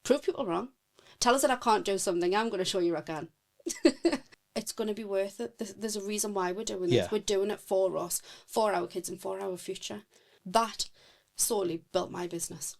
Prove people wrong. Tell us that I can't do something. I'm going to show you I can. It's going to be worth it. There's a reason why we're doing this. Yeah. We're doing it for us, for our kids and for our future. That solely built my business.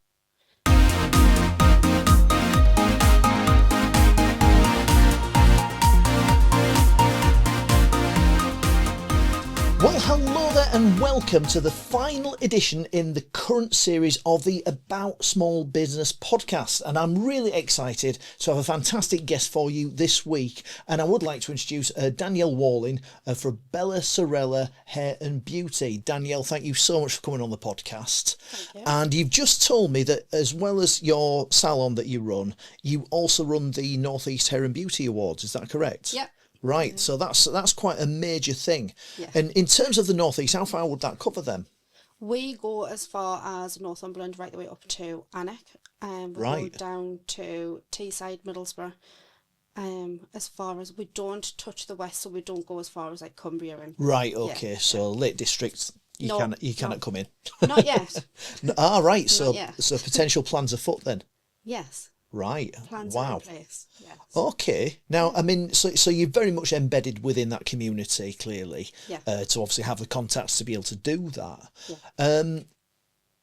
Well, hello there and welcome to the final edition in the current series of the About Small Business podcast. And I'm really excited to have a fantastic guest for you this week. And I would like to introduce Danielle Walling for Bella Sorella Hair and Beauty. Danielle, thank you so much for coming on the podcast. Thank you. And you've just told me that as well as your salon that you run, you also run the North East Hair and Beauty Awards. Is that correct? Yep. Right, so that's quite a major thing. Yeah. And in terms of the North East, how far would that cover them? We go as far as Northumberland, right the way up to Alnwick. We Right. go down to Teesside, Middlesbrough. As far as we don't touch the west, so we don't go as far as like Cumbria and Right, okay, yeah. so Lake District, you No, cannot no. come in. Not yet. Right, so yet. so potential plans afoot then. Yes. Right, Plans are wow. in place. Yes. Okay, now I mean, so you're very much embedded within that community, clearly, Yeah. to obviously have the contacts to be able to do that. Yeah.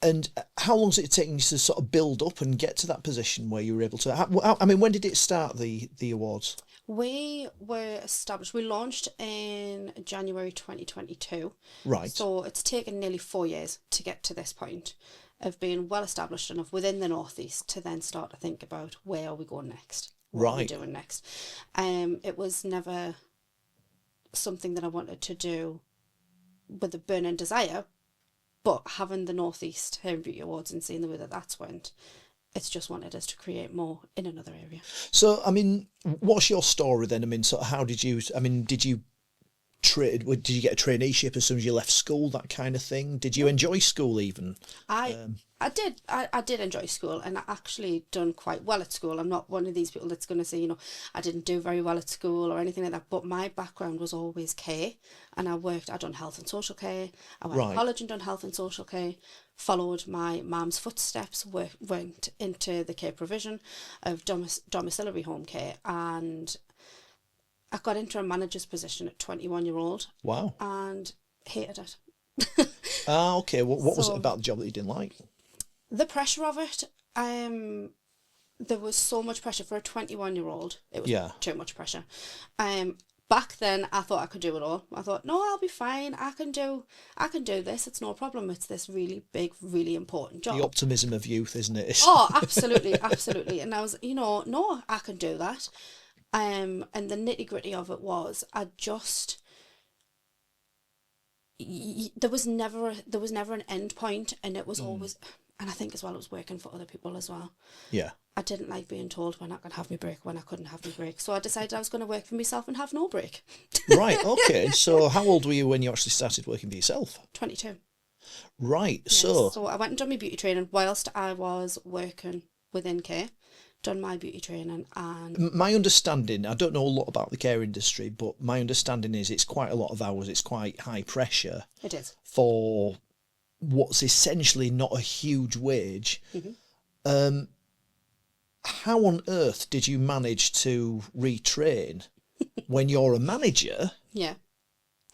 And how long has it taken you to sort of build up and get to that position where you were able to? I mean, when did it start the awards? We were established. We launched in January 2022. Right. So it's taken nearly 4 years to get to this point of being well established enough within the Northeast to then start to think about where are we going next? What are we Right. doing next? It was never something that I wanted to do with a burning desire, but having the Northeast Hair and Beauty Awards and seeing the way that that's went, it's just wanted us to create more in another area. So, I mean, what's your story then? I mean, sort of how did you? I mean, did you get a traineeship as soon as you left school? That kind of thing. Did you enjoy school even? I did enjoy school, and I actually done quite well at school. I'm not one of these people that's going to say, I didn't do very well at school or anything like that, but my background was always care, and I done health and social care. I went Right. to college and done health and social care, followed my mum's footsteps, went into the care provision of domiciliary home care, and I got into a manager's position at 21-year-old Wow. and hated it. Okay. What was it So- about the job that you didn't like? The pressure of it, there was so much pressure for a 21-year-old. It was Yeah. too much pressure. Back then I thought I could do it all. I thought, no, I'll be fine. I can do this. It's no problem. It's this really big, really important job. The optimism of youth, isn't it? Oh, absolutely, absolutely. And I was, no, I can do that. And the nitty gritty of it was, there was never an end point, and it was always, and I think as well it was working for other people as well. Yeah. I didn't like being told when I could have my break, when I couldn't have my break. So I decided I was going to work for myself and have no break. Right. Okay. So, how old were you when you actually started working for yourself? 22. Right. Yes. So, So I went and done my beauty training whilst I was working within care. Done my beauty training, and my understanding, I don't know a lot about the care industry, but my understanding is it's quite a lot of hours. It's quite high pressure it is. for what's essentially not a huge wage. Mm-hmm. How on earth did you manage to retrain when you're a manager Yeah.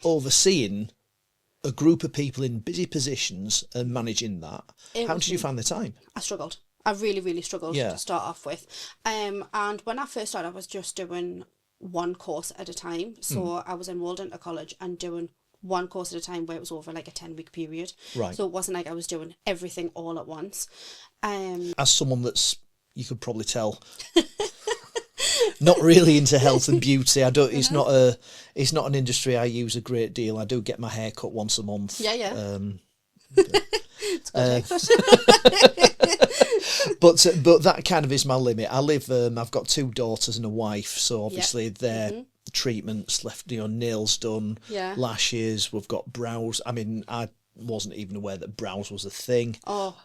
overseeing a group of people in busy positions and managing that? It How was did you find the time? I struggled. I really, really struggled Yeah. to start off with. And when I first started, I was just doing one course at a time. So I was enrolled into college and doing one course at a time where it was over like a 10-week period. Right. So it wasn't like I was doing everything all at once. As someone you could probably tell, not really into health and beauty. I don't. It's not an industry I use a great deal. I do get my hair cut once a month. Yeah. It's good. But that kind of is my limit. I live. I've got 2 daughters and a wife, so obviously their treatments, nails done, Yeah. lashes. We've got brows. I mean, I wasn't even aware that brows was a thing. Oh,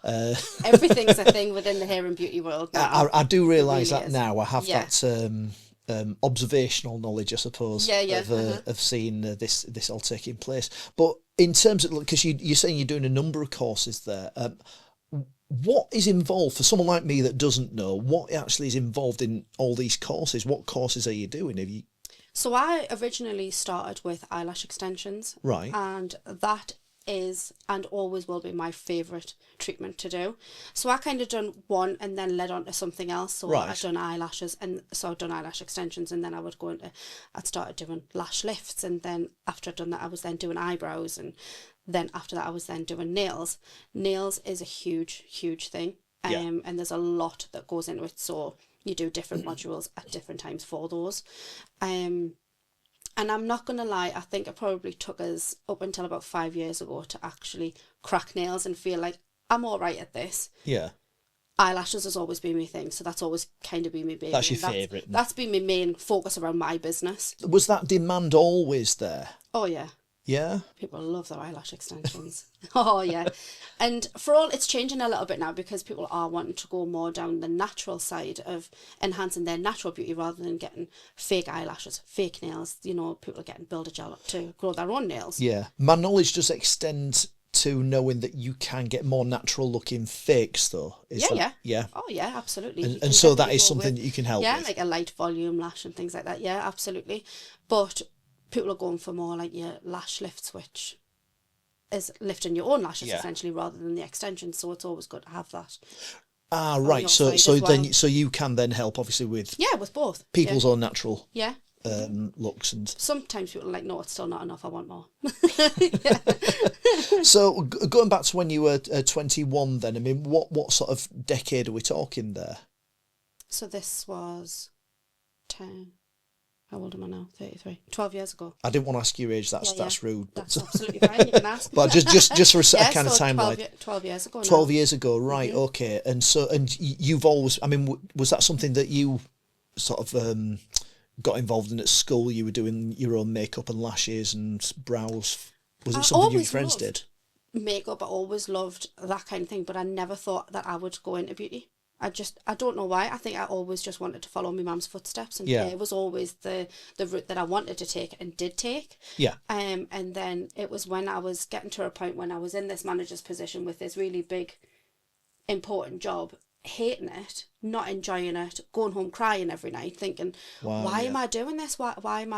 everything's a thing within the hair and beauty world now. I do realise really that is. now. I have Yeah. that observational knowledge, I suppose, of seeing this all taking place. But in terms of, because you're saying you're doing a number of courses there, What is involved, for someone like me that doesn't know, what actually is involved in all these courses? What courses are you doing? Have you... So I originally started with eyelash extensions. Right. And that is and always will be my favourite treatment to do. So I kind of done one and then led on to something else. So Right. I've done eyelashes, and so I've done eyelash extensions, and then I'd started doing lash lifts, and then after I'd done that I was then doing eyebrows, and then after that I was then doing nails. Nails is a huge thing. Yeah. And there's a lot that goes into it. So you do different modules at different times for those. And I'm not going to lie, I think it probably took us up until about 5 years ago to actually crack nails and feel like I'm all right at this. Yeah. Eyelashes has always been my thing, so that's always kind of been my baby. That's your favourite. That's been my main focus around my business. Was that demand always there? Oh, yeah. Yeah? People love their eyelash extensions. Oh, yeah. And for all, it's changing a little bit now because people are wanting to go more down the natural side of enhancing their natural beauty rather than getting fake eyelashes, fake nails. You know, people are getting builder gel to grow their own nails. Yeah. My knowledge does extend to knowing that you can get more natural looking fakes, though. Yeah. Oh, yeah, absolutely. And so that is something that you can help with. Yeah, like a light volume lash and things like that. Yeah, absolutely. But people are going for more like your lash lifts, which is lifting your own lashes essentially rather than the extensions. So it's always good to have that. Ah, right. So you can then help obviously with with both people's own natural looks, and sometimes people are like, no, it's still not enough. I want more. So going back to when you were 21, then I mean, what sort of decade are we talking there? So this was 10. How old am I now? 33. 12 years ago. I didn't want to ask your age. That's rude. That's absolutely fine. You can ask. But just for a kind of timeline. 12 years ago now. 12 years ago, right? Mm-hmm. Okay. And you've always, I mean, was that something that you sort of got involved in at school? You were doing your own makeup and lashes and brows. Was it something your friends did? Makeup. I always loved that kind of thing, but I never thought that I would go into beauty. I don't know why. I think I always just wanted to follow my mum's footsteps, and hair was always the route that I wanted to take and did take. Yeah. And then it was when I was getting to a point when I was in this manager's position with this really big, important job, hating it, not enjoying it, going home crying every night, thinking, why am I doing this? Why am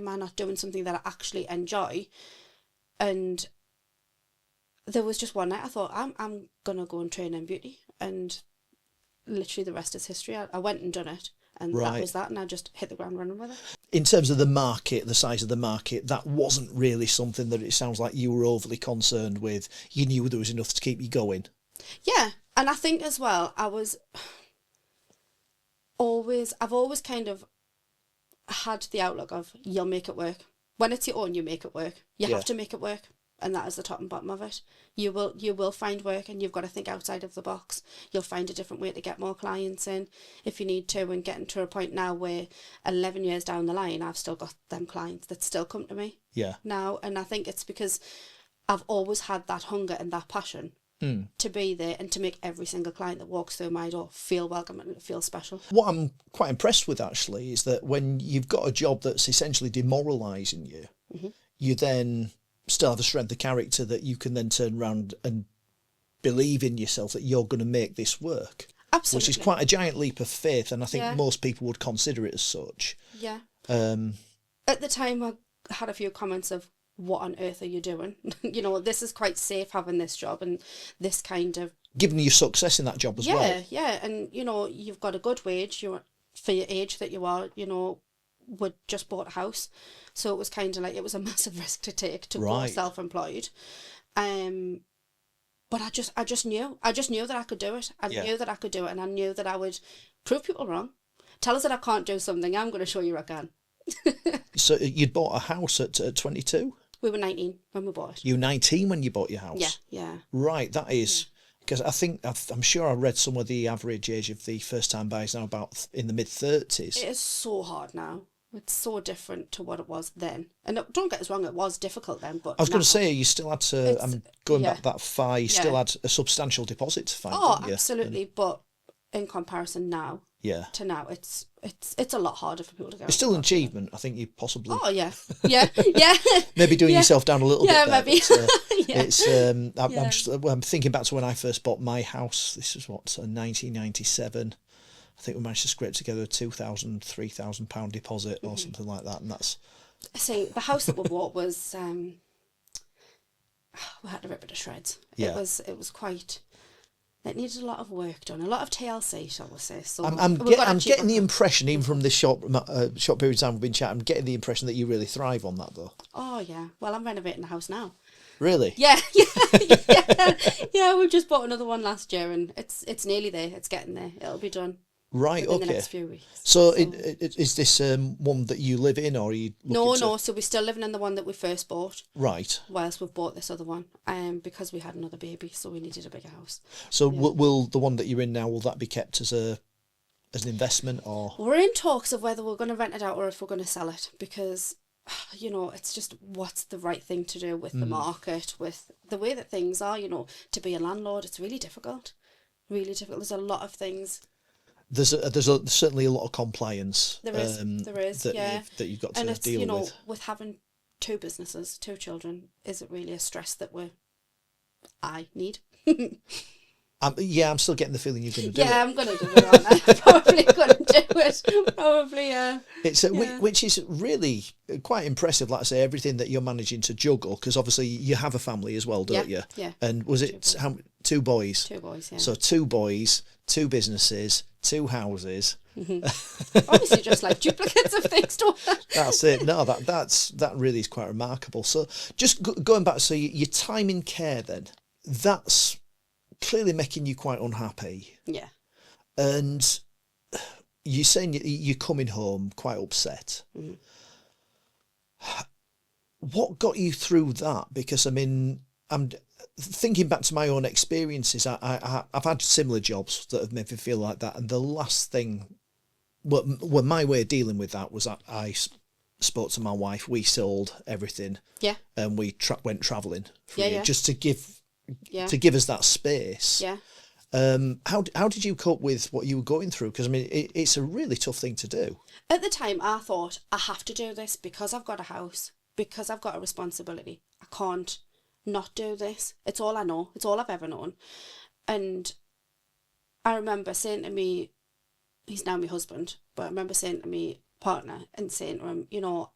I not doing something that I actually enjoy? And there was just one night I thought, I'm gonna go and train in beauty, and literally the rest is history. I went and done it, and that was that, and I just hit the ground running with it. In terms of the market, the size of the market, that wasn't really something that it sounds like you were overly concerned with. You knew there was enough to keep you going. Yeah, and I think as well, I've always kind of had the outlook of, you'll make it work. When it's your own, you make it work. You have to make it work. And that is the top and bottom of it. You will find work, and you've got to think outside of the box. You'll find a different way to get more clients in if you need to, and getting to a point now where 11 years down the line, I've still got them clients that still come to me now. And I think it's because I've always had that hunger and that passion to be there and to make every single client that walks through my door feel welcome and feel special. What I'm quite impressed with, actually, is that when you've got a job that's essentially demoralising you, you then still have a strength of character that you can then turn around and believe in yourself that you're going to make this work. Absolutely. Which is quite a giant leap of faith, and I think most people would consider it as such. Yeah. At the time, I had a few comments of, what on earth are you doing? You know, this is quite safe having this job and this kind of... Giving you success in that job as well. Yeah, and, you know, you've got a good wage for your age that you are, you know, we'd just bought a house, so it was kind of like, it was a massive risk to take to go self-employed, but I just knew that I could do it. I knew that I could do it, and I knew that I would prove people wrong. Tell us that I can't do something, I'm going to show you I can. So you'd bought a house at 22? We were 19 when we bought it. You were 19 when you bought your house? Yeah. Right, that is... Because I'm sure I read somewhere the average age of the first-time buyers now about in the mid-30s. It is so hard now. It's so different to what it was then. And don't get us wrong, it was difficult then, but I was going to say, you still had to, going back that far, you still had a substantial deposit to find. Oh, absolutely, but in comparison now to now, it's a lot harder for people to go. It's still an achievement. I think you possibly. Oh yeah, yeah. Maybe doing yourself down a little bit. Yeah, there, maybe. It's. I'm thinking back to when I first bought my house. This is 1997. I think we managed to scrape together a £2,000, £3,000 deposit or something like that, and that's. See, the house that we bought was. We had to rip it to shreds. Yeah. It was quite. It needed a lot of work done, a lot of TLC, shall we say. So I'm getting the impression, even from this short period of time we've been chatting, I'm getting the impression that you really thrive on that, though. Oh yeah, well I'm renovating the house now. Really? Yeah. We just bought another one last year, and it's nearly there. It's getting there. It'll be done. Right. Within Okay. the next few weeks. So is this one that you live in, or are you? No. So we're still living in the one that we first bought. Right. Whilst we've bought this other one, because we had another baby, so we needed a bigger house. So will the one that you're in now, will that be kept as an investment, or? We're in talks of whether we're going to rent it out or if we're going to sell it, because, it's just what's the right thing to do with the market, with the way that things are. To be a landlord, it's really difficult. Really difficult. There's a lot of things. There's certainly a lot of compliance. There is, that you've got to and it's, deal with. With having 2 businesses, 2 children, is it really a stress that I need? I'm still getting the feeling you're going to do it. Yeah, I'm going to do it, aren't I? Probably going to do it. Probably, yeah. Which is really quite impressive, like I say, everything that you're managing to juggle, because obviously you have a family as well, don't you? Yeah. And was it 2 boys? 2 boys, yeah. So 2 boys, 2 businesses, 2 houses. Obviously just like duplicates of things, don't they? That's it. No, that really is quite remarkable. So just going back, so your time in care then, that's clearly making you quite unhappy. Yeah. And you're saying you're coming home quite upset. Mm-hmm. What got you through that? Because I'm thinking back to my own experiences. I've had similar jobs that have made me feel like that. And the last thing, well, my way of dealing with that was that I spoke to my wife. We sold everything. Yeah. And we went travelling for yeah. just to give us that space. Yeah. How did you cope with what you were going through? Because it's a really tough thing to do. At the time, I thought I have to do this because I've got a house, because I've got a responsibility. I can't not do this. It's all I know. It's all I've ever known. And I remember saying to me, he's now my husband, but I remember saying to me partner and saying to him,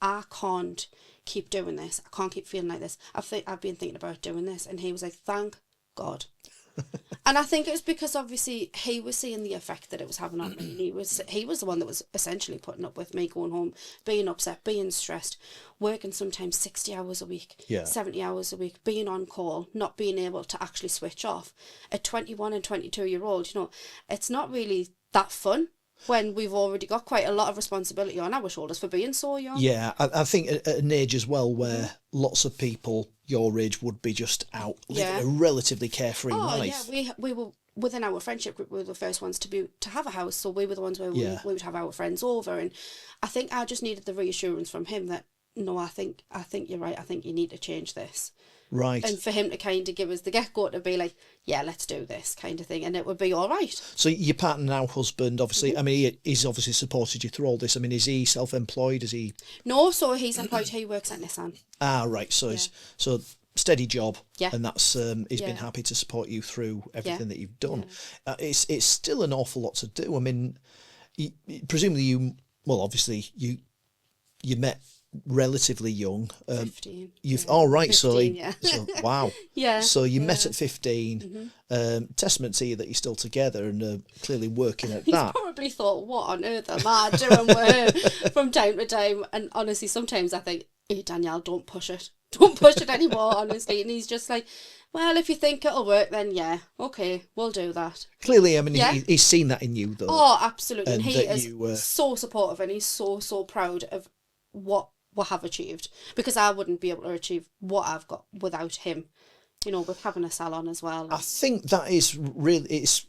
I can't keep doing this. I can't keep feeling like this. I've been thinking about doing this. And he was like, thank God. And I think it was because obviously he was seeing the effect that it was having on me. He was the one that was essentially putting up with me going home, being upset, being stressed, working sometimes 60 hours a week, 70 hours a week, being on call, not being able to actually switch off. At 21 and 22-year-old, it's not really that fun when we've already got quite a lot of responsibility on our shoulders for being so young. Yeah, I think at an age as well where lots of people your age would be just out living a relatively carefree life. Yeah, we were within our friendship group. We were the first ones to have a house, so we were the ones where we would have our friends over, and I think I just needed the reassurance from him that no, I think you're right. I think you need to change this. Right. And for him to kind of give us the get-go to be like, yeah, let's do this kind of thing, and it would be all right. So your partner now, husband, obviously, he's obviously supported you through all this. Is he self-employed? Is he? No, so he's employed. He works at Nissan. Ah, right. So so steady job. Yeah. And that's he's been happy to support you through everything that you've done. Yeah. It's still an awful lot to do. Presumably obviously you met relatively young. 15. Right. 15, so wow. Yeah. So you met at 15. Testament to you that you're still together and clearly working at He's that. Probably thought, what on earth am I doing with her from time to time? And honestly, sometimes I think, hey, Danielle, don't push it. Don't push it anymore, honestly. And he's just like, well, if you think it'll work, then yeah, okay, we'll do that. Clearly, he's seen that in you, though. Oh, absolutely. And he is so supportive, and he's so proud of what we have achieved, because I wouldn't be able to achieve what I've got without him, with having a salon as well. I think that is really, it's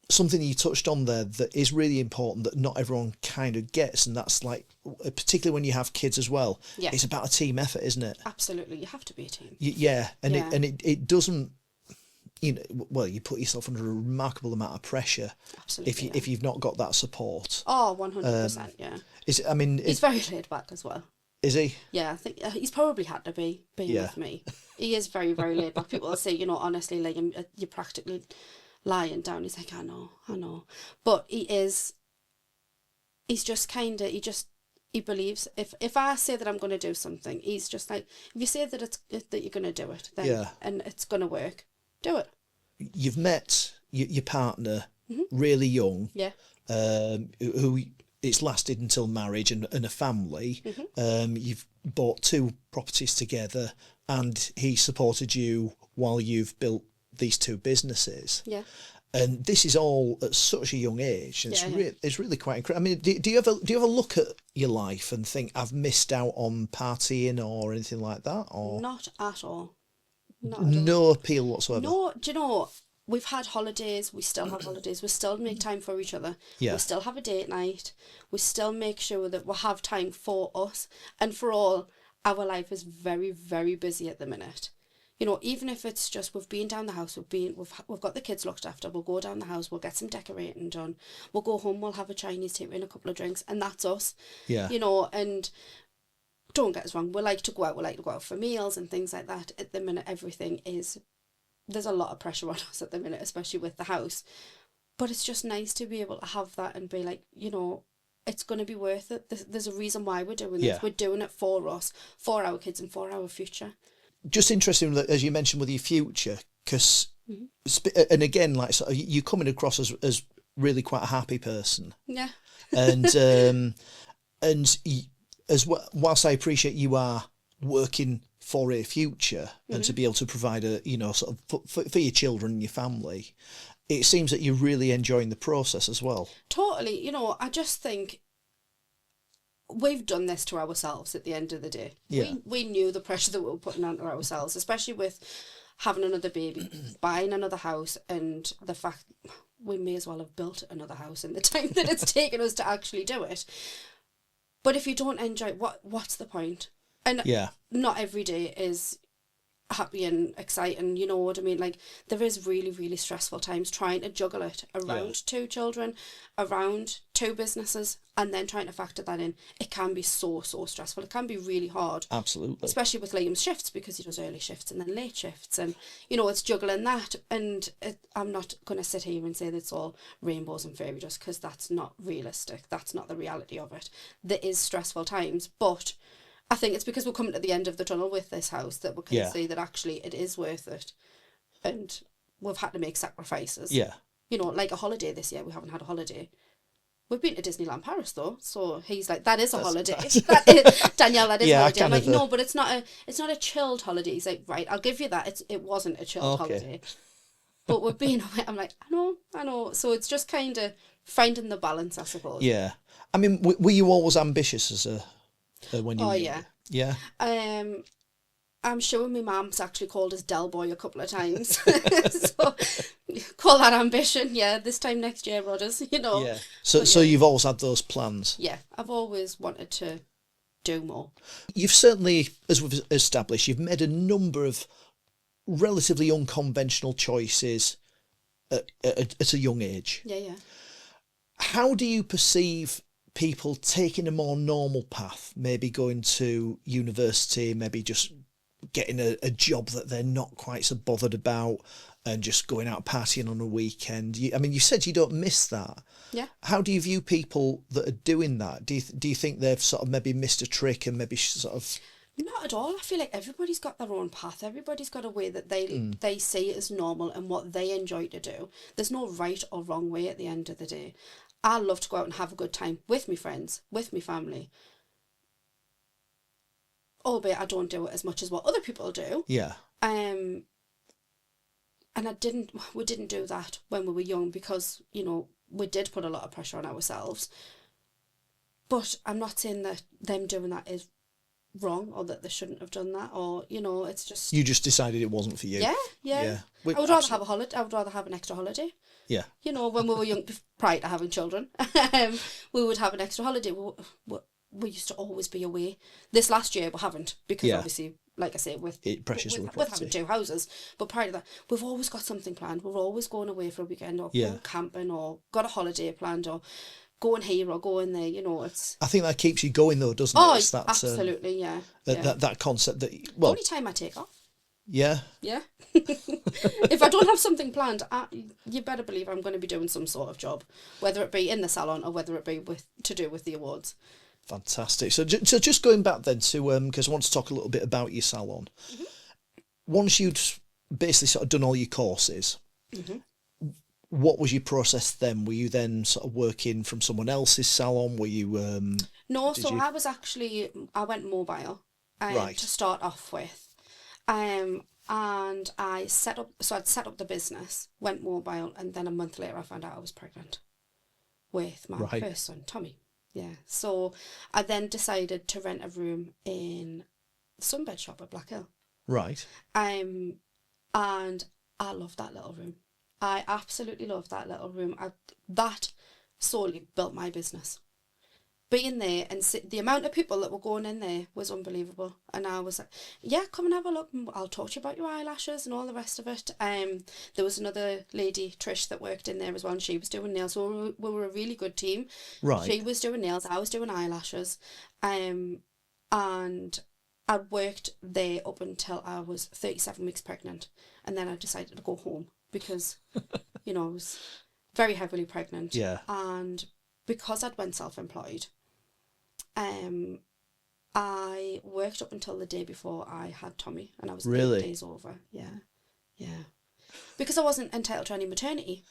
something you touched on there that is really important that not everyone kind of gets, and that's like, particularly when you have kids as well, it's about a team effort, isn't it? Absolutely, you have to be a team. It doesn't, you know, well, you put yourself under a remarkable amount of pressure. Absolutely. If you've not got that support. Oh, 100%. Yeah. He's very laid back as well. Is he? Yeah, I think he's probably had to be being with me. He is very, very laid back. People will say, you know, honestly, like you're practically lying down. He's like, I know. But he's just kind of, he believes, if I say that I'm going to do something, he's just like, if you say that that you're going to do it, then and it's going to work, do it. You've met your partner really young. Yeah. Who it's lasted until marriage and a family. You've bought 2 properties together, and he supported you while you've built these 2 businesses. Yeah. And this is all at such a young age. It's really quite incredible. I mean, do you ever look at your life and think, I've missed out on partying or anything like that? Or not at all. No appeal whatsoever. No, do you know, we've had holidays, we still have holidays, we still make time for each other. Yeah. We still have a date night. We still make sure that we have time for us. And for all, our life is very, very busy at the minute. You know, even if it's just we've been down the house, we've got the kids looked after, we'll go down the house, we'll get some decorating done, we'll go home, we'll have a Chinese takeaway and a couple of drinks, and that's us. Yeah. You know, and don't get us wrong, we like to go out for meals and things like that. At the minute, there's a lot of pressure on us at the minute, especially with the house. But it's just nice to be able to have that and be like, you know, it's going to be worth it. There's a reason why we're doing this. Yeah. We're doing it for us, for our kids and for our future. Just interesting that, as you mentioned, with your future, because, and again, like, so you're coming across as really quite a happy person. Yeah. And whilst I appreciate you are working for a future and to be able to provide a, you know, sort of for your children and your family, it seems that you're really enjoying the process as well. Totally. You know, I just think we've done this to ourselves at the end of the day. Yeah. We knew the pressure that we were putting onto ourselves, especially with having another baby, buying another house, and the fact we may as well have built another house in the time that it's taken us to actually do it. But if you don't enjoy it, what's the point? And not every day is happy and exciting, you know what I mean? Like, there is really, really stressful times trying to juggle it around 2 children, around 2 businesses, and then trying to factor that in. It can be so stressful. It can be really hard. Absolutely. Especially with Liam's shifts, because he does early shifts and then late shifts, and, you know, it's juggling that. And I'm not going to sit here and say that it's all rainbows and fairy dust, because that's not realistic. That's not the reality of it. There is stressful times, but I think it's because we're coming to the end of the tunnel with this house that we can see that actually it is worth it. And we've had to make sacrifices. Yeah. You know, like a holiday this year, we haven't had a holiday. We've been to Disneyland Paris though, so he's like, that is a holiday. Danielle, that is a holiday. I'm like, no, but it's not a chilled holiday. He's like, right, I'll give you that. It wasn't a chilled holiday. But we've been away. I'm like, I know. So it's just kind of finding the balance, I suppose. Yeah. I mean, were you always ambitious as a when you were yeah. Yeah. I'm sure my mum's actually called us Del Boy a couple of times. So call that ambition. Yeah, this time next year, Rodders, you know. Yeah. So you've always had those plans. Yeah, I've always wanted to do more. You've certainly, as we've established, you've made a number of relatively unconventional choices at a young age. Yeah. How do you perceive people taking a more normal path, maybe going to university, maybe just getting a job that they're not quite so bothered about, and just going out partying on a weekend? You said you don't miss that. Yeah. How do you view people that are doing that? Do you think they've sort of maybe missed a trick and maybe sort of... Not at all. I feel like everybody's got their own path. Everybody's got a way that they see as normal and what they enjoy to do. There's no right or wrong way at the end of the day. I love to go out and have a good time with my friends, with my family. Albeit I don't do it as much as what other people do. Yeah. And we didn't do that when we were young, because, you know, we did put a lot of pressure on ourselves. But I'm not saying that them doing that is wrong, or that they shouldn't have done that, or, you know, it's just... You just decided it wasn't for you. Yeah. I would rather have a holiday. I would rather have an extra holiday. Yeah. You know, when we were young, prior to having children, we would have an extra holiday. We used to always be away. This last year we haven't, because obviously like I say, with pressures of the with property. having 2 houses. But prior to that, we've always got something planned. We're always going away for a weekend, or Yeah. going camping, or got a holiday planned, or going here or going there. You know, it's. I think that keeps you going though, doesn't it? Oh, It's that, absolutely, yeah. that concept that, The well, only time I take off. yeah. Yeah. If I don't have something planned, you better believe I'm going to be doing some sort of job, whether it be in the salon or whether it be to do with the awards. Fantastic. So just going back then to, because I want to talk a little bit about your salon. Mm-hmm. Once you'd basically sort of done all your courses, mm-hmm. what was your process then? Were you then sort of working from someone else's salon? Were you... No, so I went mobile right. to start off with. And I'd set up the business, went mobile, and then a month later I found out I was pregnant with my first son, Tommy. Yeah. So I then decided to rent a room in the sunbed shop at Black Hill. Right. And I loved that little room. I absolutely loved that little room. That solely built my business. Being there and the amount of people that were going in there was unbelievable. And I was like, yeah, come and have a look. I'll talk to you about your eyelashes and all the rest of it. There was another lady, Trish, that worked in there as well, and she was doing nails. So we were a really good team. Right. She was doing nails, I was doing eyelashes. And I worked there up until I was 37 weeks pregnant. And then I decided to go home because, I was very heavily pregnant. Yeah. And because I'd went self-employed, I worked up until the day before I had Tommy, and I was 8 days over. Yeah. Because I wasn't entitled to any maternity.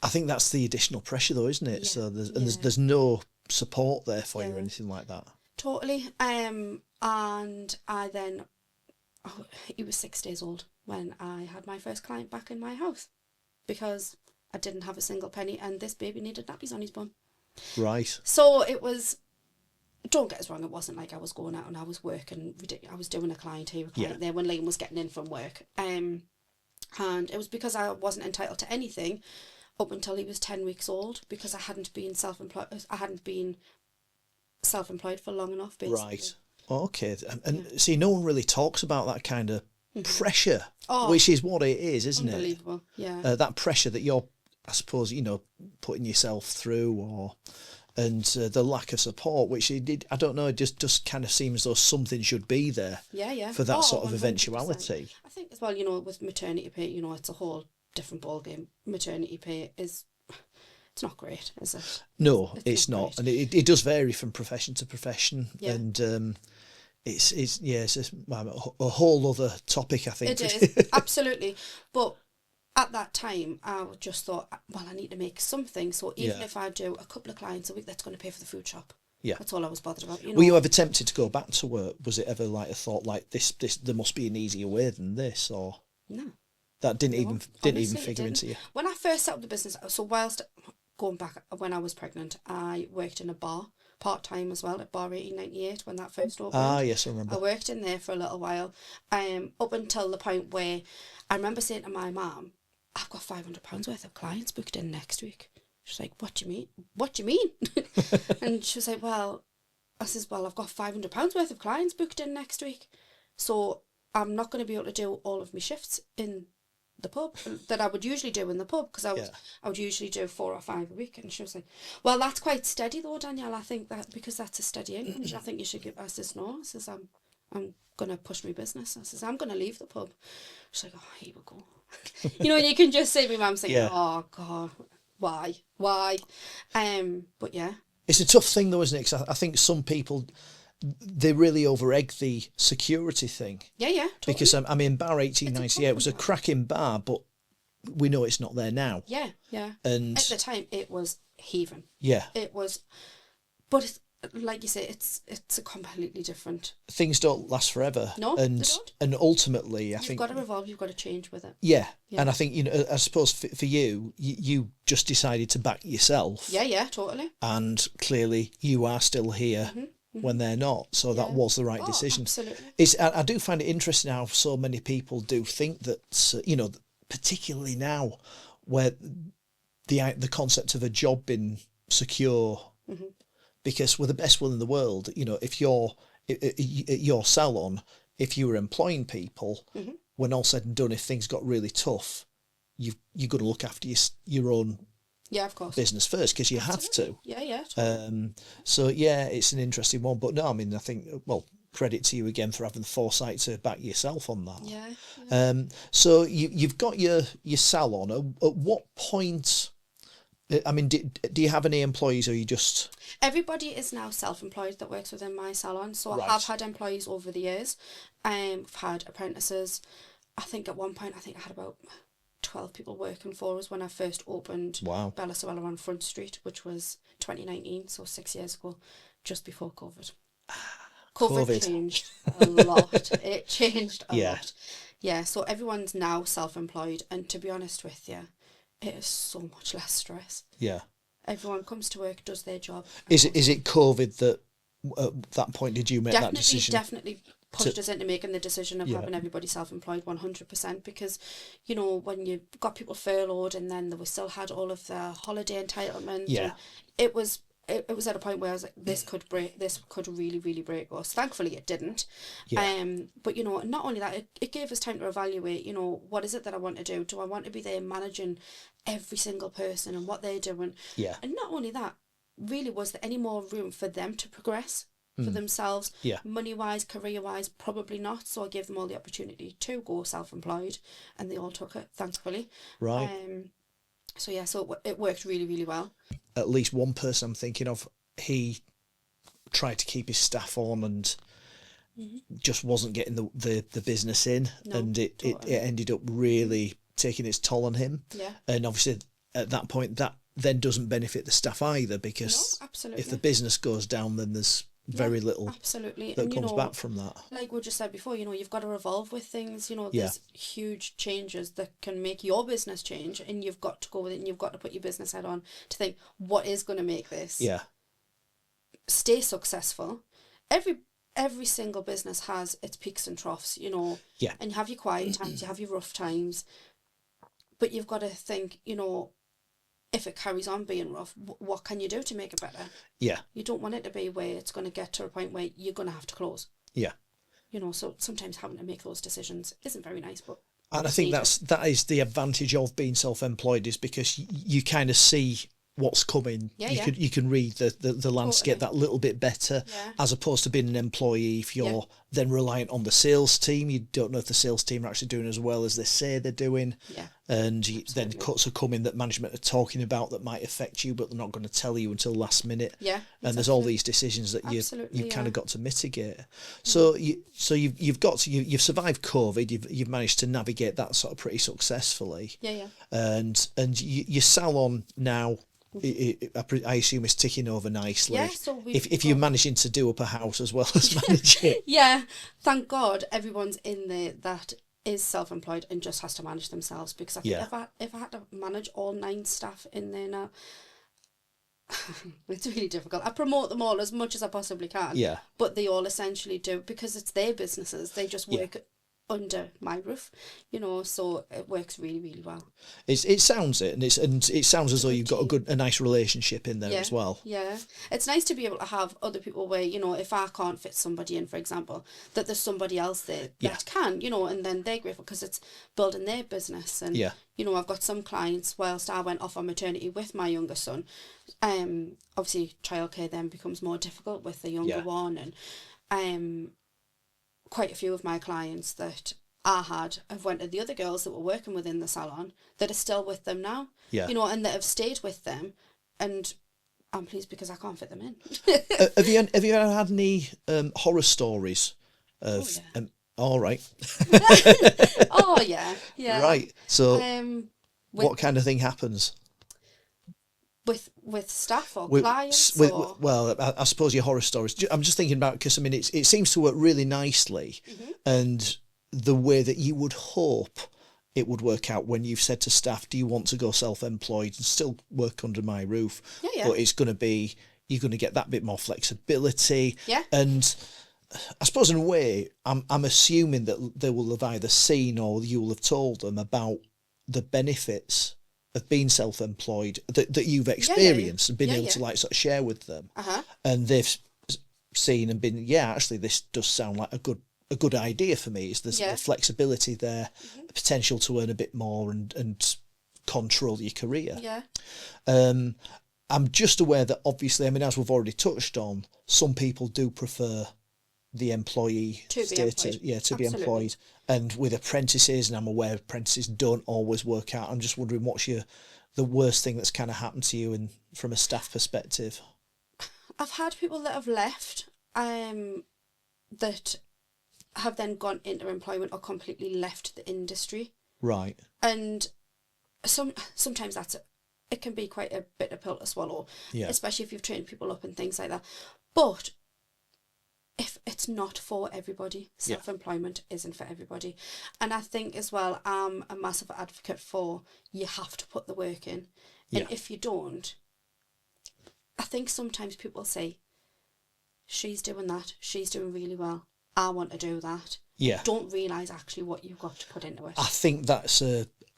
I think that's the additional pressure, though, isn't it? Yeah. So there's no support there for you or anything like that. Totally. And I then, he was 6 days old when I had my first client back in my house, because I didn't have a single penny, and this baby needed nappies on his bum. Right. So it was. Don't get us wrong, it wasn't like I was going out and I was working. I was doing a client here, there when Liam was getting in from work. And it was because I wasn't entitled to anything up until he was 10 weeks old, because I hadn't been self-employed. I hadn't been self-employed for long enough, basically. Right. Okay. And see, no one really talks about that kind of pressure, which is what it is, isn't unbelievable. it? Yeah. That pressure that you're, I suppose, putting yourself through, and the lack of support, which it did, I don't know, it just kind of seems as though something should be there. Yeah. For that sort of 100%. eventuality. I think as well, with maternity pay, it's a whole different ballgame. Maternity pay it's not great, is it? No, it's not. And it does vary from profession to profession. Yeah. And it's a whole other topic, I think. It is, absolutely. But at that time, I just thought, well, I need to make something. So even if I do a couple of clients a week, that's going to pay for the food shop. Yeah. That's all I was bothered about. Were you ever tempted to go back to work? Was it ever like a thought like this there must be an easier way than this, or no? That didn't even figure into you. When I first set up the business, so whilst going back when I was pregnant, I worked in a bar part-time as well at Bar 1898 when that first opened. Ah, yes, I remember. I worked in there for a little while, up until the point where I remember saying to my mum, I've got £500 worth of clients booked in next week. She's like, what do you mean? What do you mean? And she was like, I says, I've got £500 worth of clients booked in next week. So I'm not going to be able to do all of my shifts in the pub that I would usually do in the pub, because I would usually do 4 or 5 a week. And she was like, well, that's quite steady though, Danielle. I think that because that's a steady income, I think you should give. I says, no. I says, I'm going to push my business. I says, I'm going to leave the pub. She's like, oh, here we go. You can just see my mum saying, oh God, why? But yeah. It's a tough thing though, isn't it? 'Cause I think some people, they really over-egg the security thing. Yeah, totally. Because, Bar 1898 was a cracking bar, but we know it's not there now. Yeah. And at the time, it was heaving. Yeah. It was, but it's, like you say, it's a completely different. Things don't last forever. No, they don't. And ultimately, I think you've got to evolve. You've got to change with it. Yeah. And I think I suppose for you just decided to back yourself. Yeah, totally. And clearly, you are still here when they're not. So that was the right decision. Absolutely. I do find it interesting how so many people do think that particularly now, where the concept of a job being secure. Because with the best will in the world, if you're at your salon, if you were employing people, when all said and done, if things got really tough, you've got to look after your own of course business first, because you have to. Totally. So yeah, it's an interesting one. But no, I mean, I think, well, credit to you again for having the foresight to back yourself on that. So you've got your salon. At what point? I mean, do you have any employees, or you just... Everybody is now self-employed that works within my salon. So Right. I have had employees over the years. I've had apprentices. I think at one point, I had about 12 people working for us when I first opened Bella Sorella on Front Street, which was 2019, so 6 years ago, just before COVID. COVID changed a lot. It changed a lot. Yeah, so everyone's now self-employed, and to be honest with you, it is so much less stress. Yeah. Everyone comes to work, does their job. Is it COVID that at that point did you make that decision? Definitely pushed us into making the decision of having everybody self-employed 100%, because, you know, when you've got people furloughed and then they still had all of their holiday entitlement. Yeah. It was at a point where I was like, this could really, really break us. Thankfully it didn't. Yeah. But, you know, not only that, it gave us time to evaluate, you know, what is it that I want to do? Do I want to be there managing every single person and what they're doing? Yeah. And not only that, really, was there any more room for them to progress for themselves? Yeah. Money-wise, career-wise, probably not. So I gave them all the opportunity to go self-employed, and they all took it, thankfully. Right. So yeah, so it worked really, really well. At least one person I'm thinking of, he tried to keep his staff on and just wasn't getting the business in, and it ended up really taking its toll on him. Yeah. And obviously at that point, that then doesn't benefit the staff either, because if the business goes down, then there's very little that comes back from that. Like we just said before, you know, you've got to evolve with things. You know, there's huge changes that can make your business change, and you've got to go with it, and you've got to put your business head on to think, what is going to make this stay successful? Every single business has its peaks and troughs, you know. Yeah. And you have your quiet times, you have your rough times, but you've got to think, you know, if it carries on being rough, what can you do to make it better? Yeah. You don't want it to be where it's going to get to a point where you're going to have to close. Yeah. You know, so sometimes having to make those decisions isn't very nice, but... And I think that is the advantage of being self-employed, is because you kind of see what's coming. You can read the landscape that little bit better, as opposed to being an employee. If you're then reliant on the sales team, you don't know if the sales team are actually doing as well as they say they're doing. And then cuts are coming that management are talking about that might affect you, but they're not going to tell you until last minute. And there's all these decisions that you've kind of got to mitigate. So you've survived COVID. You've managed to navigate that sort of pretty successfully. And your salon now, I assume it's ticking over nicely. So if you're managing to do up a house as well as manage it. Thank God everyone's in there that is self-employed and just has to manage themselves, because I think if I had to manage all 9 staff in there now, it's really difficult. I promote them all as much as I possibly can, but they all essentially do, because it's their businesses. They just work under my roof, you know, so it works really, really well. It sounds it, and it sounds as though you've got a nice relationship in there as well. It's nice to be able to have other people where, you know, if I can't fit somebody in, for example, that there's somebody else there that can, you know, and then they're grateful because it's building their business. And you know, I've got some clients, whilst I went off on maternity with my younger son, obviously childcare then becomes more difficult with the younger one, and quite a few of my clients that I had have went to the other girls that were working within the salon that are still with them now, you know, and that have stayed with them, and I'm pleased because I can't fit them in. Have you ever had any horror stories of? All right. Right. So, what kind of thing happens? With staff or clients? Well, I suppose your horror stories. I'm just thinking about, because I mean, it seems to work really nicely, and the way that you would hope it would work out when you've said to staff, do you want to go self-employed and still work under my roof? But it's going to be, you're going to get that bit more flexibility. And I suppose in a way, I'm assuming that they will have either seen or you will have told them about the benefits of being self-employed that you've experienced and been able to like sort of share with them, and they've seen and been actually this does sound like a good a good idea for me. Is there's flexibility there, potential to earn a bit more and control your career. Yeah. I'm just aware that obviously, I mean, as we've already touched on, some people do prefer the employee status, to be employed, and with apprentices, and I'm aware apprentices don't always work out. I'm just wondering, what's the worst thing that's kind of happened to you from a staff perspective? I've had people that have left that have then gone into employment or completely left the industry. Right. And sometimes it can be quite a bitter pill to swallow, especially if you've trained people up and things like that. But if it's not for everybody, self-employment isn't for everybody. And I think as well, I'm a massive advocate for you have to put the work in. And if you don't, I think sometimes people say, she's doing that, she's doing really well, I want to do that. Yeah. Don't realise actually what you've got to put into it. I think that's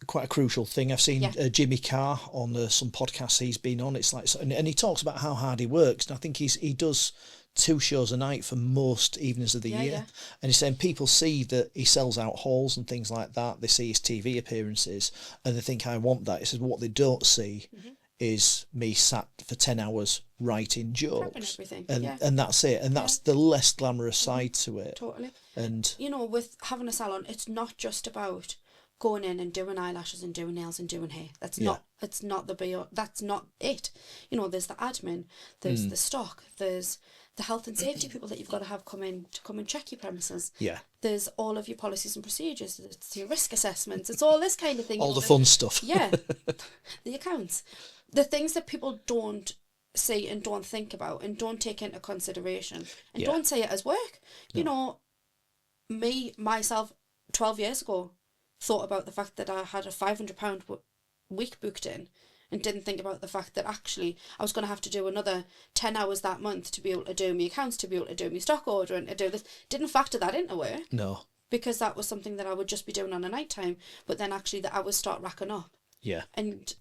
quite a crucial thing. I've seen Jimmy Carr on some podcasts he's been on. It's like, and he talks about how hard he works, and I think he does 2 shows a night for most evenings of the year. And he's saying people see that he sells out halls and things like that. They see his TV appearances and they think, I want that. He says, what they don't see is me sat for 10 hours writing jokes and that's it, and that's the less glamorous side to it. Totally. And you know, with having a salon, it's not just about going in and doing eyelashes and doing nails and doing hair. That's not that's not it. You know, there's the admin, there's the stock, there's the health and safety people that you've got to have come and check your premises. There's all of your policies and procedures, it's your risk assessments, it's all this kind of thing. All the fun stuff. The accounts. The things that people don't see and don't think about and don't take into consideration and don't say it as work. You know, myself, 12 years ago, thought about the fact that I had a £500 week booked in and didn't think about the fact that actually I was going to have to do another 10 hours that month to be able to do my accounts, to be able to do my stock order and to do this. Didn't factor that into it. No. Because that was something that I would just be doing on a night time, but then actually the hours start racking up. Yeah. And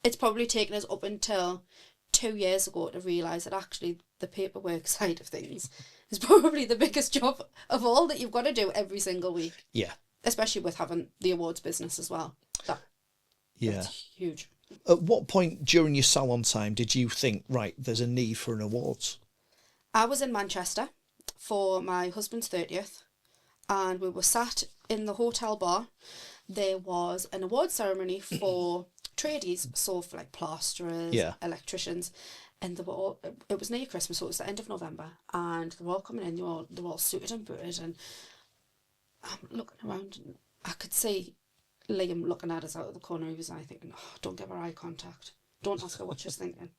it's probably taken us up until 2 years ago to realise that actually the paperwork side of things is probably the biggest job of all that you've got to do every single week. Yeah. Especially with having the awards business as well. That's huge. At what point during your salon time did you think, right, there's a need for an awards? I was in Manchester for my husband's 30th and we were sat in the hotel bar. There was an awards ceremony for tradies, so for like plasterers, electricians, and it was near Christmas, so it was the end of November, and they were all coming in, they were all suited and booted, and I'm looking around and I could see Liam looking at us out of the corner of his eye thinking, oh, don't give her eye contact, don't ask her what she's thinking.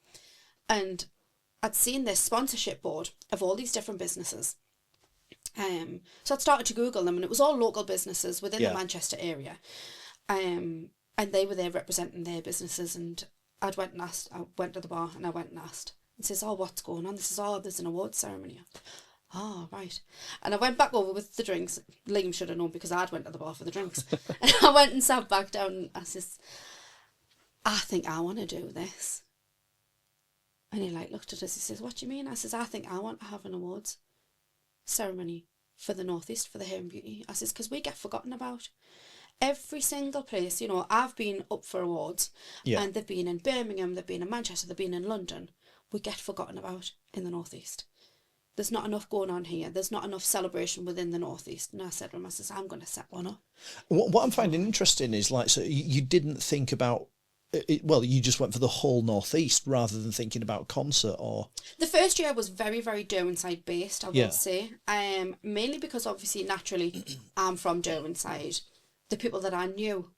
And I'd seen this sponsorship board of all these different businesses. So I'd started to Google them, and it was all local businesses within the Manchester area. And they were there representing their businesses, and I went to the bar and I went and asked. And says, oh, what's going on? There's an awards ceremony. Oh, right. And I went back over with the drinks. Liam should have known because I'd went to the bar for the drinks. And I went and sat back down and I says, I think I want to do this. And he looked at us, he says, what do you mean? I says, I think I want to have an awards ceremony for the North East, for the hair and beauty. I says, because we get forgotten about. Every single place, you know, I've been up for awards and they've been in Birmingham, they've been in Manchester, they've been in London. We get forgotten about in the North East. There's not enough going on here. There's not enough celebration within the North East. And I said to him, I says, I'm going to set one up. What I'm finding interesting is so you didn't think about you just went for the whole North East rather than thinking about Consett or... The first year was very, very Derwentshire based, I would say. Mainly because obviously, naturally, I'm from Derwentshire. The people that I knew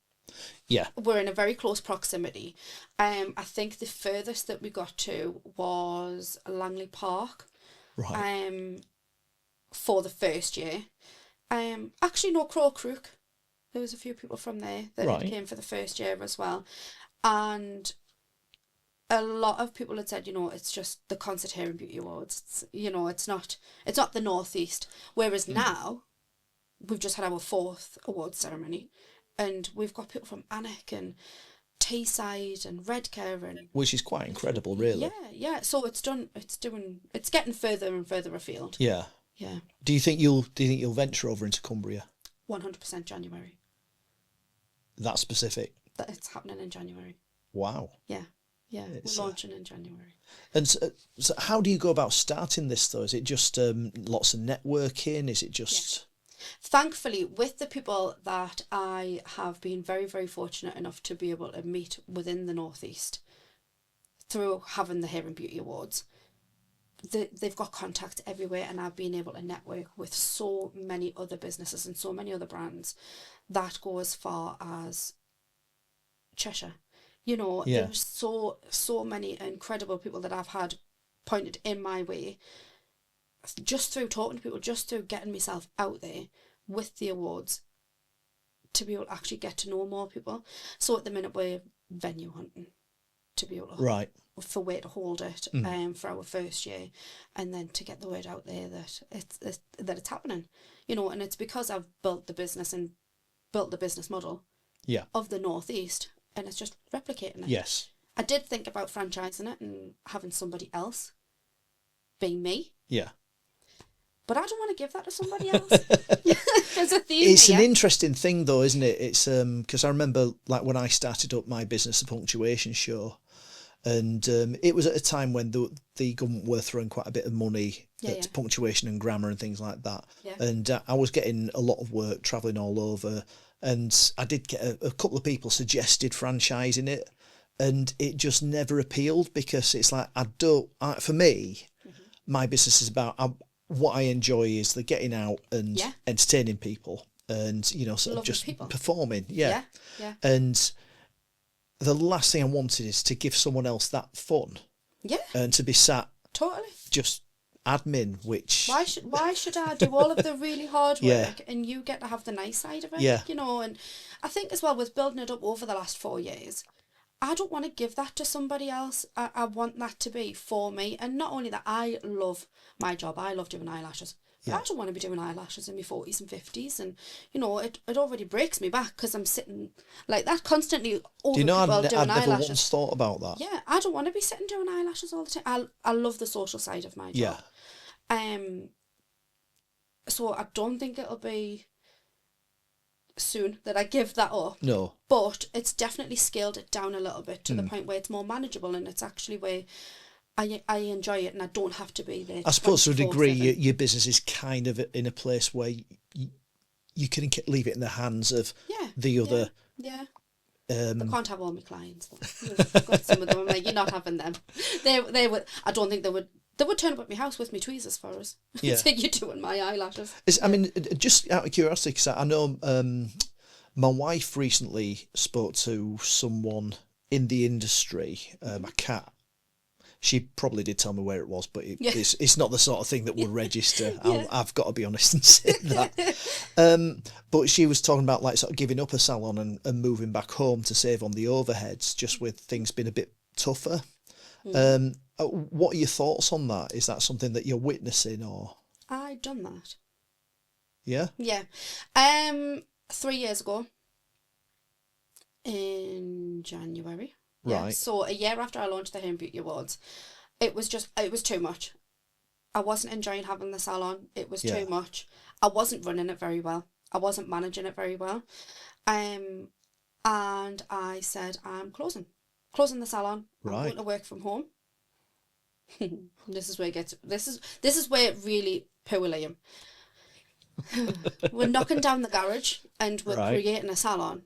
were in a very close proximity. I think the furthest that we got to was Langley Park. Right. For the first year. Actually, no, Crow Crook. There was a few people from there that came for the first year as well. And a lot of people had said, you know, it's just the Consett Hair and Beauty Awards. It's, you know, it's not the North East. Whereas now, we've just had our 4th awards ceremony, and we've got people from Alnwick and Teesside and Redcar, and which is quite incredible, really. Yeah. So it's getting further and further afield. Yeah. Yeah. Do you think you'll venture over into Cumbria? 100% January. That specific? That it's happening in January. Wow. Yeah. Yeah, we're launching in January. And so how do you go about starting this, though? Is it just lots of networking? Is it just... Yeah. Thankfully, with the people that I have been very, very fortunate enough to be able to meet within the Northeast through having the Hair and Beauty Awards, they've got contacts everywhere, and I've been able to network with so many other businesses and so many other brands that go as far as Cheshire. You know, there's so many incredible people that I've had pointed in my way just through talking to people, just through getting myself out there with the awards to be able to actually get to know more people. So at the minute we're venue hunting to be able to for where to hold it for our first year, and then to get the word out there that it's happening. You know, and it's because I've built the business and built the business model of the Northeast. And it's just replicating it. Yes. I did think about franchising it and having somebody else be me. Yeah. But I don't want to give that to somebody else. There's a theme It's here. an interesting thing, though, isn't it? It's because I remember, like, when I started up my business, the punctuation show, and it was at a time when the government were throwing quite a bit of money at punctuation and grammar and things like that. Yeah. And I was getting a lot of work, travelling all over. And I did get a couple of people suggested franchising it, and it just never appealed because it's like, for me, my business is about, what I enjoy is the getting out and entertaining people and, you know, sort Lovely of just people. performing. Yeah. And the last thing I wanted is to give someone else that fun. Yeah. And to be sat. Totally. Just admin, which... Why should I do all of the really hard work and you get to have the nice side of it? Yeah. You know, and I think as well with building it up over the last 4 years, I don't want to give that to somebody else. I want that to be for me. And not only that, I love my job. I love doing eyelashes. But I don't want to be doing eyelashes in my 40s and 50s. And, you know, it already breaks me back because I'm sitting like that constantly over Do you know, people doing I'd never eyelashes. once thought about that. Yeah, I don't want to be sitting doing eyelashes all the time. I love the social side of my job. Yeah. So I don't think it'll be soon that I give that up. No. But it's definitely scaled it down a little bit to the point where it's more manageable, and it's actually where I enjoy it and I don't have to be there. I suppose to a degree your business is kind of in a place where you can leave it in the hands of the other. Yeah. I can't have all my clients. I've got some of them. I'm like, you're not having them. They would. I don't think they would. They would turn up at my house with me tweezers for us. Yeah. So you're doing my eyelashes. I mean, just out of curiosity, because I know my wife recently spoke to someone in the industry, a cat. She probably did tell me where it was, but it's not the sort of thing that would register. I've got to be honest and say that. But she was talking about like sort of giving up a salon and moving back home to save on the overheads, just with things being a bit tougher. What are your thoughts on that? Is that something that you're witnessing, or? I done that. Yeah? Yeah. 3 years ago in January. Yeah. Right. So a year after I launched the Hair and Beauty Awards, it was too much. I wasn't enjoying having the salon. It was too much. I wasn't running it very well. I wasn't managing it very well. And I said, I'm closing the salon. I'm going to work from home. This is where it really poor Liam. We're knocking down the garage and we're creating a salon.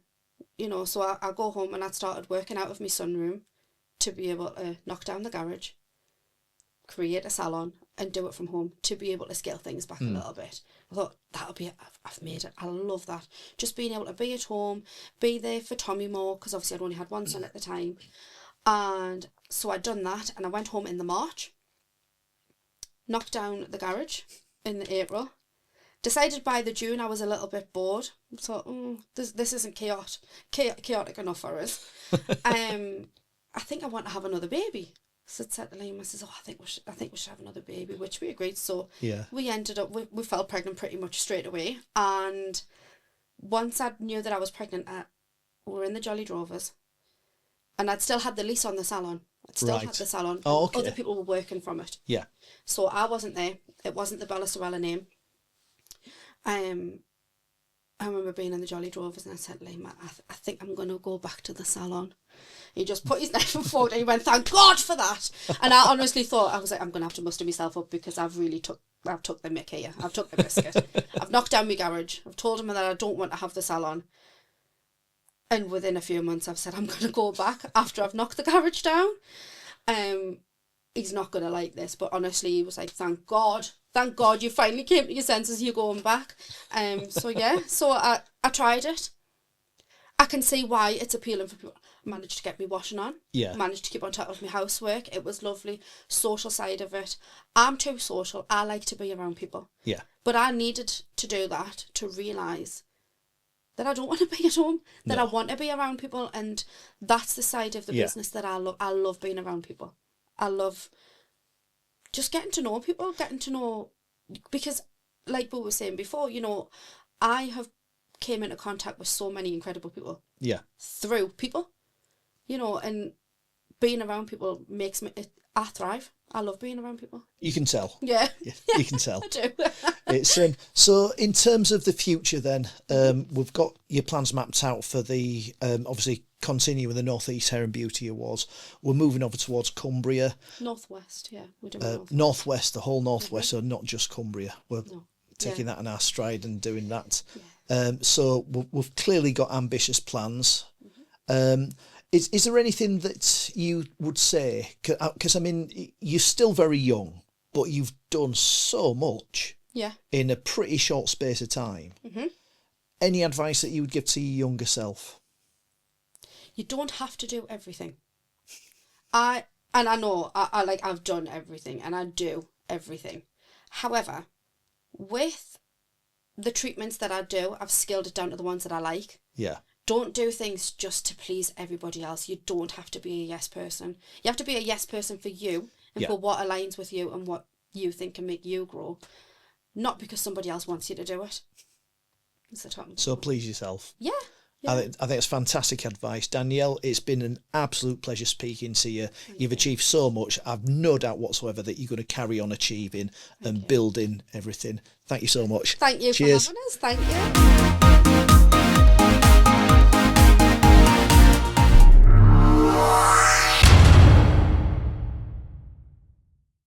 You know, so I go home and I started working out of my sunroom to be able to knock down the garage, create a salon and do it from home to be able to scale things back a little bit. I thought, that'll be it. I've made it. I love that. Just being able to be at home, be there for Tommy more, because obviously I'd only had one son at the time. And so I'd done that and I went home in the March, knocked down the garage in the April. Decided by the June I was a little bit bored. Thought, this isn't chaotic enough for us. I think I want to have another baby. So I said to Liam, I says, I think we should have another baby, which we agreed. So we ended up, we fell pregnant pretty much straight away. And once I knew that I was pregnant, we were in the Jolly Drovers. And I'd still had the lease on the salon. It still had the salon. Oh, okay. Other people were working from it. Yeah. So I wasn't there. It wasn't the Bella Sorella name. I remember being in the Jolly Drovers and I said, Liam, I think I'm going to go back to the salon. He just put his knife forward and he went, thank God for that. And I honestly thought, I was like, I'm going to have to muster myself up because I've took the mick here. I've took the biscuit. I've knocked down my garage. I've told him that I don't want to have the salon. And within a few months, I've said, I'm going to go back after I've knocked the garage down. He's not going to like this. But honestly, he was like, thank God you finally came to your senses, you're going back. So I tried it. I can see why it's appealing for people. I managed to get me washing on. Yeah. Managed to keep on top of my housework. It was lovely. Social side of it. I'm too social. I like to be around people. Yeah. But I needed to do that to realise that I don't want to be at home. That I want to be around people. And that's the side of the business that I love. I love being around people. I love just getting to know people, because like we were saying before, you know, I have came into contact with so many incredible people. Yeah. Through people, you know, and being around people makes me, I thrive. I love being around people. You can tell. Yeah. You can tell. I do. It's so in terms of the future then, we've got your plans mapped out for the, obviously continue with the North East Hair and Beauty Awards. We're moving over towards Cumbria. Northwest, yeah. We're doing Northwest, the whole Northwest, so not just Cumbria. We're taking that in our stride and doing that. Yeah. So we've clearly got ambitious plans. Is there anything that you would say, because I mean, you're still very young, but you've done so much in a pretty short space of time. Any advice that you would give to your younger self? You don't have to do everything. I know I've done everything and I do everything. However, with the treatments that I do, I've scaled it down to the ones that I like. Yeah. Don't do things just to please everybody else. You don't have to be a yes person. You have to be a yes person for you and for what aligns with you and what you think can make you grow. Not because somebody else wants you to do it. So please yourself. Yeah. I think it's fantastic advice. Danielle, it's been an absolute pleasure speaking to you. You've achieved so much. I've no doubt whatsoever that you're going to carry on achieving and building everything. Thank you so much. Thank you Cheers. for having us. Thank you.